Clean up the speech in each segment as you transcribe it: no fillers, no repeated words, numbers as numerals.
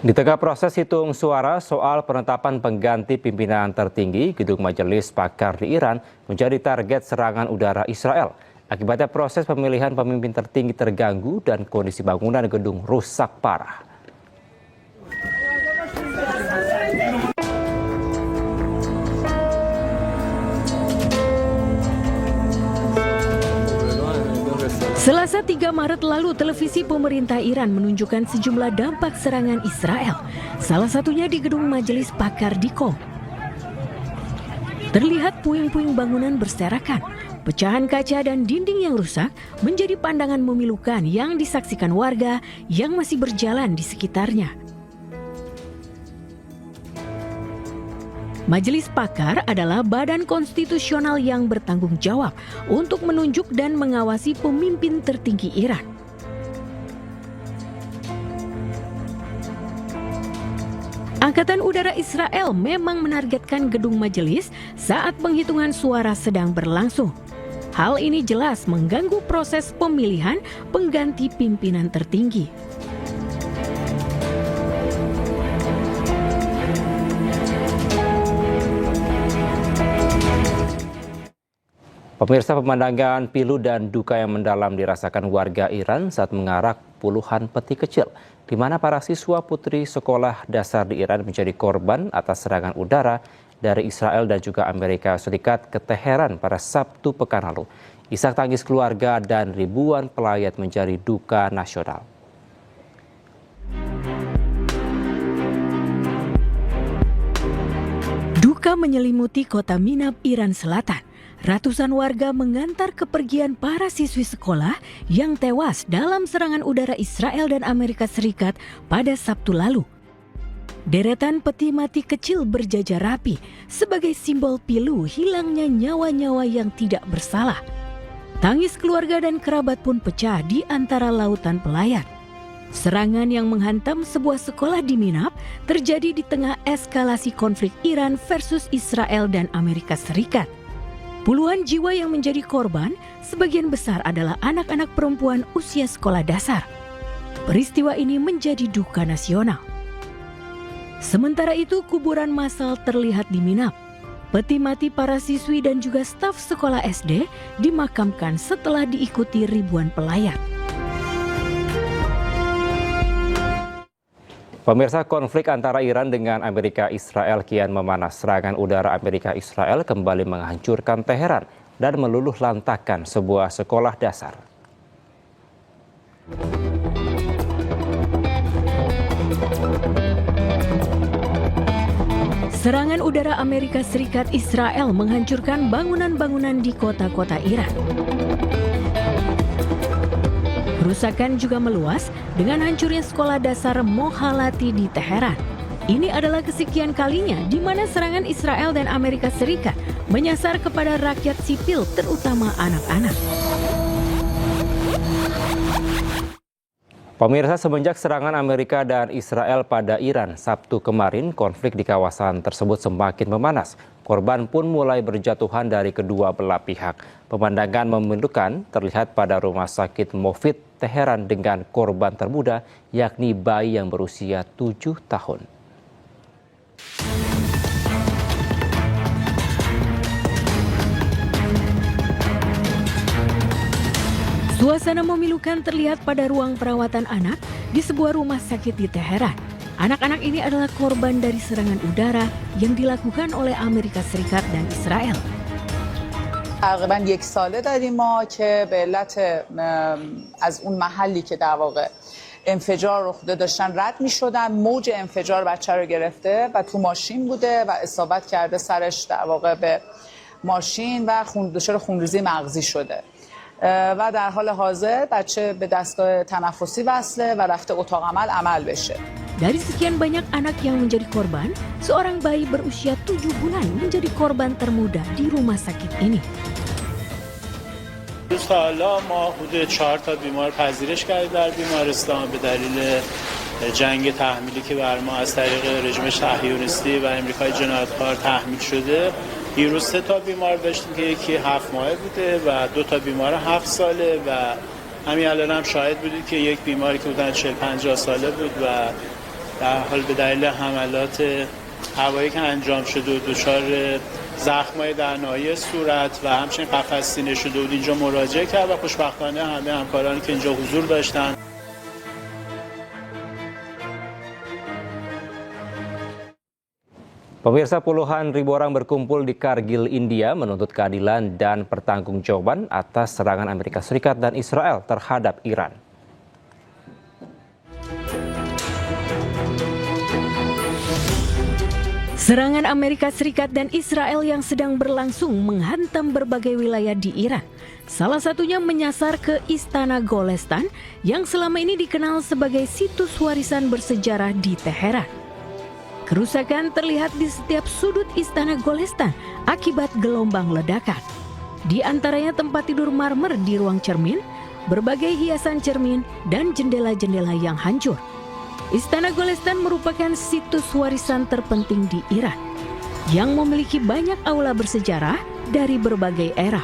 Di tengah proses hitung suara soal penetapan pengganti pimpinan tertinggi, Gedung Majelis Pakar di Iran menjadi target serangan udara Israel. Akibatnya proses pemilihan pemimpin tertinggi terganggu dan kondisi bangunan gedung rusak parah. Selasa 3 Maret lalu, televisi pemerintah Iran menunjukkan sejumlah dampak serangan Israel. Salah satunya di Gedung Majelis Pakar di Qom. Terlihat puing-puing bangunan berserakan. Pecahan kaca dan dinding yang rusak menjadi pandangan memilukan yang disaksikan warga yang masih berjalan di sekitarnya. Majelis Pakar adalah badan konstitusional yang bertanggung jawab untuk menunjuk dan mengawasi pemimpin tertinggi Iran. Angkatan Udara Israel memang menargetkan gedung majelis saat penghitungan suara sedang berlangsung. Hal ini jelas mengganggu proses pemilihan pengganti pimpinan tertinggi. Pemirsa, pemandangan pilu dan duka yang mendalam dirasakan warga Iran saat mengarak puluhan peti kecil, di mana para siswa putri sekolah dasar di Iran menjadi korban atas serangan udara dari Israel dan juga Amerika Serikat ke Teheran pada Sabtu pekan lalu. Isak tangis keluarga dan ribuan pelayat menjadi duka nasional. Duka menyelimuti kota Minab, Iran Selatan. Ratusan warga mengantar kepergian para siswi sekolah yang tewas dalam serangan udara Israel dan Amerika Serikat pada Sabtu lalu. Deretan peti mati kecil berjajar rapi sebagai simbol pilu hilangnya nyawa-nyawa yang tidak bersalah. Tangis keluarga dan kerabat pun pecah di antara lautan pelayat. Serangan yang menghantam sebuah sekolah di Minab terjadi di tengah eskalasi konflik Iran versus Israel dan Amerika Serikat. Puluhan jiwa yang menjadi korban, sebagian besar adalah anak-anak perempuan usia sekolah dasar. Peristiwa ini menjadi duka nasional. Sementara itu, kuburan massal terlihat di Minab. Peti mati para siswi dan juga staf sekolah SD dimakamkan setelah diikuti ribuan pelayat. Pemirsa, konflik antara Iran dengan Amerika Israel kian memanas. Serangan udara Amerika Israel kembali menghancurkan Teheran dan meluluh lantakkan sebuah sekolah dasar. Serangan udara Amerika Serikat Israel menghancurkan bangunan-bangunan di kota-kota Iran. Kerusakan juga meluas dengan hancurnya sekolah dasar Mohalati di Teheran. Ini adalah kesekian kalinya di mana serangan Israel dan Amerika Serikat menyasar kepada rakyat sipil, terutama anak-anak. Pemirsa, semenjak serangan Amerika dan Israel pada Iran Sabtu kemarin, konflik di kawasan tersebut semakin memanas. Korban pun mulai berjatuhan dari kedua belah pihak. Pemandangan memilukan terlihat pada rumah sakit Mofid Teheran dengan korban termuda, yakni bayi yang berusia 7 tahun. Suasana memilukan terlihat pada ruang perawatan anak di sebuah rumah sakit di Teheran. Anak-anak ini adalah korban dari serangan udara yang dilakukan oleh Amerika Serikat dan Israel. تقریبا 1 ساله داریم ما که به علت از اون محلی که در واقع انفجار رخ داده داشتن رد می‌شدن، موج انفجار بچه رو گرفته و تو ماشین بوده و اصابت کرده سرش در واقع به ماشین و دچار خونریزی مغزی شده. و در حال حاضر بچه به دستگاه تنفسی وصله و رفته اتاق عمل بشه. Dari sekian banyak anak yang menjadi korban, seorang bayi berusia 7 bulan menjadi korban termuda di rumah sakit ini. روز تا حالا ما حدود 4 تا بیمار پذیرش کردیم در بیمارستان به دلیل جنگ تحمیلی که بر ما از طریق رژیم صهیونیستی و امریکای جنایتکار تحمیل شده. دیروز 3 تا بیمار داشتیم که یکی 7 ماهه بوده و 2 تا بیمار 7 ساله و همین الان هم شاهد بودید که یک بیماری که بودن 40-50 ساله بود و در حال به دلیل حملات هوایی که انجام شده و دچار زخمای در ناحیه صورت و همچنین قفس سینه شده بود اینجا مراجعه کرد و خوشبختانه همه همکارانی که اینجا حضور داشتن Pemirsa, puluhan ribu orang berkumpul di Kargil, India menuntut keadilan dan pertanggungjawaban atas serangan Amerika Serikat dan Israel terhadap Iran. Serangan Amerika Serikat dan Israel yang sedang berlangsung menghantam berbagai wilayah di Iran. Salah satunya menyasar ke Istana Golestan yang selama ini dikenal sebagai situs warisan bersejarah di Teheran. Kerusakan terlihat di setiap sudut Istana Golestan akibat gelombang ledakan. Di antaranya tempat tidur marmer di ruang cermin, berbagai hiasan cermin, dan jendela-jendela yang hancur. Istana Golestan merupakan situs warisan terpenting di Iran yang memiliki banyak aula bersejarah dari berbagai era.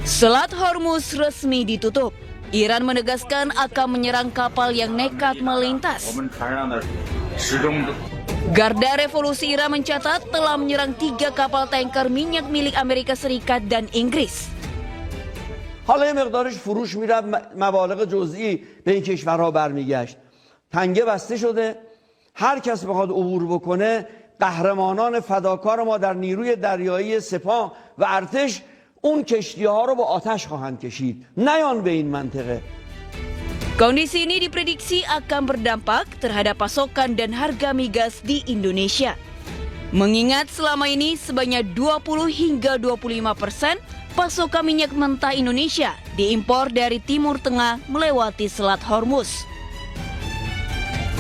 Selat Hormuz resmi ditutup. Iran menegaskan akan menyerang kapal yang nekat melintas. Garda Revolusi Iran mencatat telah menyerang 3 kapal tanker minyak milik Amerika Serikat dan Inggris. حالا یه مقدارش فروش میره مبالغ جزئی به این کشورها برمیگشت. تنگه بسته شده. هر کس بخواد عبور بکنه قهرمانان فداکار ما در نیروی دریایی سپاه و ارتش اون کشتی‌ها رو با آتش خواهند کشید. نیان به این منطقه. Kondisi ini diprediksi akan berdampak terhadap pasokan dan harga migas di Indonesia. Mengingat selama ini sebanyak 20 hingga 25% pasokan minyak mentah Indonesia diimpor dari Timur Tengah melewati Selat Hormuz.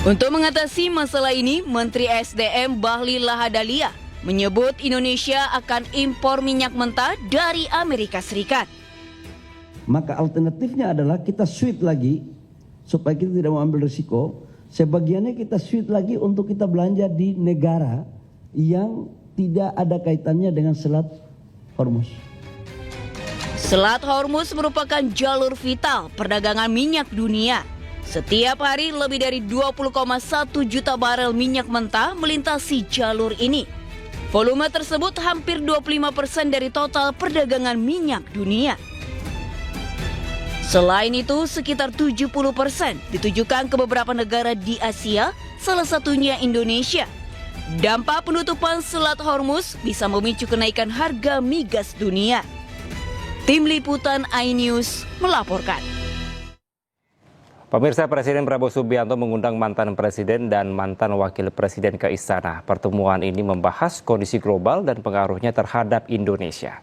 Untuk mengatasi masalah ini, Menteri SDM Bahlil Lahadalia menyebut Indonesia akan impor minyak mentah dari Amerika Serikat. Maka alternatifnya adalah kita switch lagi supaya kita tidak mau ambil risiko. Sebagiannya kita switch lagi untuk kita belanja di negara yang tidak ada kaitannya dengan Selat Hormuz. Selat Hormuz merupakan jalur vital perdagangan minyak dunia. Setiap hari lebih dari 20,1 juta barel minyak mentah melintasi jalur ini. Volume tersebut hampir 25% dari total perdagangan minyak dunia. Selain itu, sekitar 70% ditujukan ke beberapa negara di Asia, salah satunya Indonesia. Dampak penutupan Selat Hormuz bisa memicu kenaikan harga migas dunia. Tim Liputan iNews melaporkan. Pemirsa, Presiden Prabowo Subianto mengundang mantan presiden dan mantan wakil presiden ke istana. Pertemuan ini membahas kondisi global dan pengaruhnya terhadap Indonesia.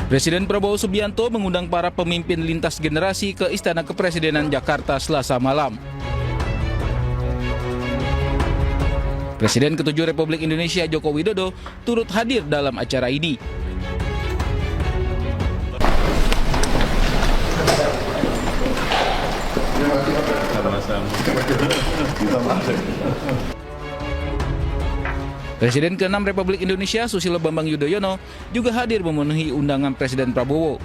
Presiden Prabowo Subianto mengundang para pemimpin lintas generasi ke Istana Kepresidenan Jakarta Selasa malam. Presiden ke-7 Republik Indonesia Joko Widodo turut hadir dalam acara ini. Presiden ke-6 Republik Indonesia Susilo Bambang Yudhoyono juga hadir memenuhi undangan Presiden Prabowo.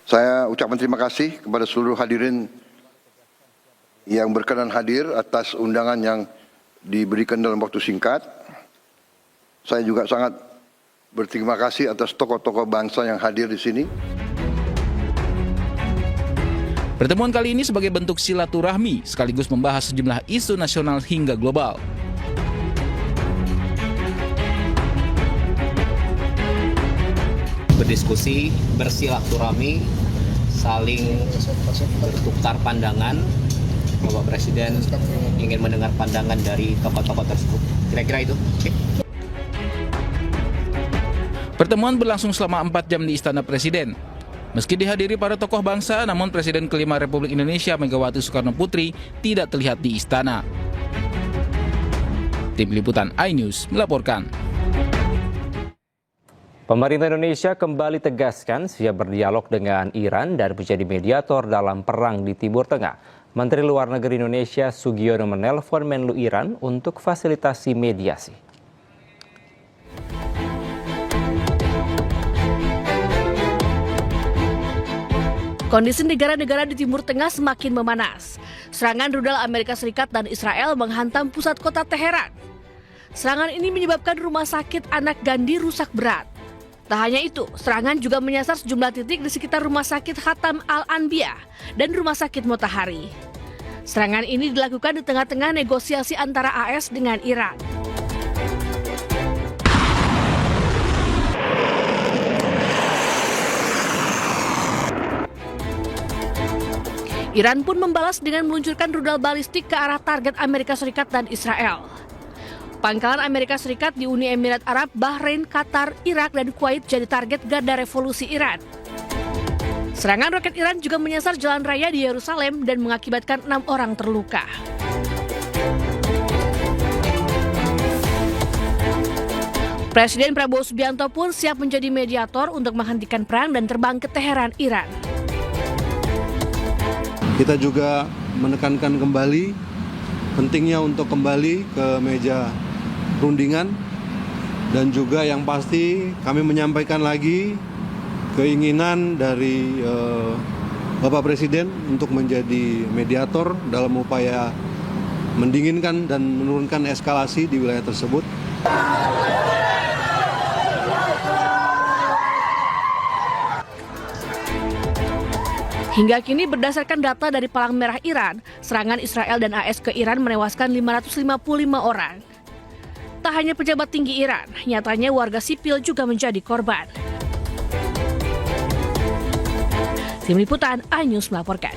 Saya ucapkan terima kasih kepada seluruh hadirin yang berkenan hadir atas undangan yang diberikan dalam waktu singkat. Saya juga sangat berterima kasih atas tokoh-tokoh bangsa yang hadir di sini. Pertemuan kali ini sebagai bentuk silaturahmi sekaligus membahas sejumlah isu nasional hingga global. Berdiskusi, bersilaturahmi, saling bertukar pandangan. Bapak Presiden ingin mendengar pandangan dari tokoh-tokoh tersebut. Kira-kira itu. Pertemuan berlangsung selama 4 jam di Istana Presiden. Meski dihadiri para tokoh bangsa, namun Presiden ke-5 Republik Indonesia Megawati Soekarno Putri tidak terlihat di istana. Tim Liputan iNews melaporkan. Pemerintah Indonesia kembali tegaskan siap berdialog dengan Iran dan menjadi mediator dalam perang di Timur Tengah. Menteri Luar Negeri Indonesia Sugiono menelpon Menlu Iran untuk fasilitasi mediasi. Kondisi negara-negara di Timur Tengah semakin memanas. Serangan rudal Amerika Serikat dan Israel menghantam pusat kota Teheran. Serangan ini menyebabkan rumah sakit anak Gandhi rusak berat. Tak hanya itu, serangan juga menyasar sejumlah titik di sekitar rumah sakit Khatam Al-Anbiya dan rumah sakit Motahari. Serangan ini dilakukan di tengah-tengah negosiasi antara AS dengan Iran. Iran pun membalas dengan meluncurkan rudal balistik ke arah target Amerika Serikat dan Israel. Pangkalan Amerika Serikat di Uni Emirat Arab, Bahrain, Qatar, Irak, dan Kuwait jadi target garda revolusi Iran. Serangan roket Iran juga menyasar jalan raya di Yerusalem dan mengakibatkan 6 orang terluka. Presiden Prabowo Subianto pun siap menjadi mediator untuk menghentikan perang dan terbang ke Teheran, Iran. Kita juga menekankan kembali pentingnya untuk kembali ke meja perundingan, dan juga yang pasti kami menyampaikan lagi keinginan dari Bapak Presiden untuk menjadi mediator dalam upaya mendinginkan dan menurunkan eskalasi di wilayah tersebut. Hingga kini berdasarkan data dari Palang Merah Iran, serangan Israel dan AS ke Iran menewaskan 555 orang. Tak hanya pejabat tinggi Iran, nyatanya warga sipil juga menjadi korban. Tim Liputan, iNews melaporkan.